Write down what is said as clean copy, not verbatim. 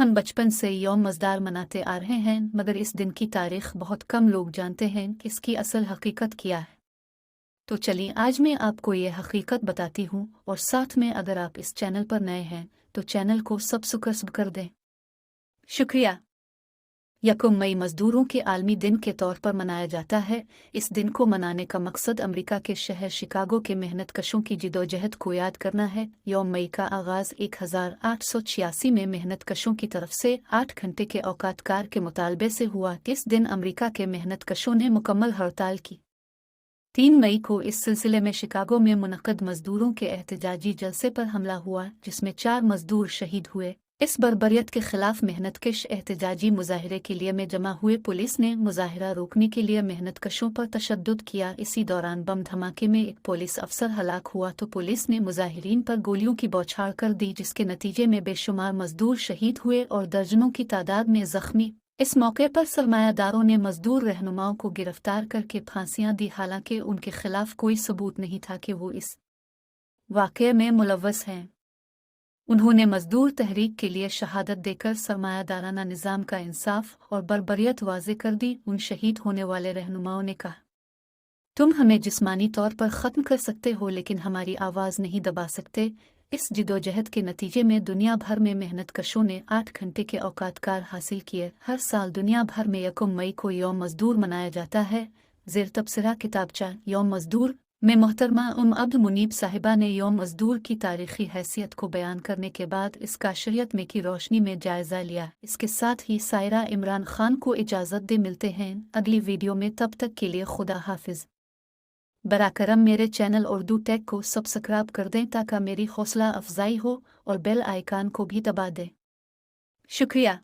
हम बचपन से यौम मज़दार मनाते आ रहे हैं, मगर इस दिन की तारीख बहुत कम लोग जानते हैं कि इसकी असल हकीकत क्या है। तो चलिए आज मैं आपको ये हकीकत बताती हूँ, और साथ में अगर आप इस चैनल पर नए हैं तो चैनल को सब्सक्राइब कर दें। शुक्रिया। यकम मई मज़दूरों के आलमी दिन के तौर पर मनाया जाता है। इस दिन को मनाने का मकसद अमेरिका के शहर शिकागो के मेहनत कशों की जिदोजहद को याद करना है। यौम मई का आगाज़ 1886 में मेहनत कशों की तरफ से 8 घंटे के औकात कार के मुतालबे से हुआ। इस दिन अमेरिका के मेहनत कशों ने मुकम्मल हड़ताल की। 3 मई को इस सिलसिले में शिकागो में मुनक्कद मजदूरों के एहतजाजी जलसे पर हमला हुआ, जिसमें 4 मजदूर शहीद हुए। इस बर्बरियत के खिलाफ मेहनतकश एहतजाजी मुजाहरे के लिए में जमा हुए पुलिस ने मुजाहरा रोकने के लिए मेहनतकशों पर तशद्दुद किया। इसी दौरान बम धमाके में एक पुलिस अफसर हलाक हुआ तो पुलिस ने मुजाहिरीन पर गोलियों की बौछार कर दी, जिसके नतीजे में बेशुमार मजदूर शहीद हुए और दर्जनों की तादाद में जख्मी। इस मौके पर सरमायादारों ने मजदूर रहनुमाओं को गिरफ्तार करके फांसियां दी, हालांकि उनके खिलाफ कोई सबूत नहीं था कि वो इस वाक़ये में मुलव्वस हैं। उन्होंने मजदूर तहरीक के लिए शहादत देकर सरमायादाराना निज़ाम का इंसाफ और बर्बरियत वाज़े कर दी। उन शहीद होने वाले रहनुमाओं ने कहा, तुम हमें जिस्मानी तौर पर ख़त्म कर सकते हो, लेकिन हमारी आवाज़ नहीं दबा सकते। इस जिदोजहद के नतीजे में दुनिया भर में मेहनत कशों ने 8 घंटे के औकात कार हासिल किए। हर साल दुनिया भर में यकम मई को यौम मजदूर मनाया जाता है। ज़ेर तबसरा किताबचा यौम मजदूर में मोहतरमा अब्द मुनीब साहिबा ने यौम मजदूर की तारीखी हैसियत को बयान करने के बाद इसका शरीयत में की रोशनी में जायज़ा लिया। इसके साथ ही सायरा इमरान खान को इजाज़त दे मिलते हैं अगली वीडियो में। तब तक के लिए खुदा हाफिज़। बराकरम मेरे चैनल उर्दू टेक को सब्सक्राइब कर दें ताकि मेरी हौसला अफजाई हो, और बेल आइकान को भी दबा दें। शुक्रिया।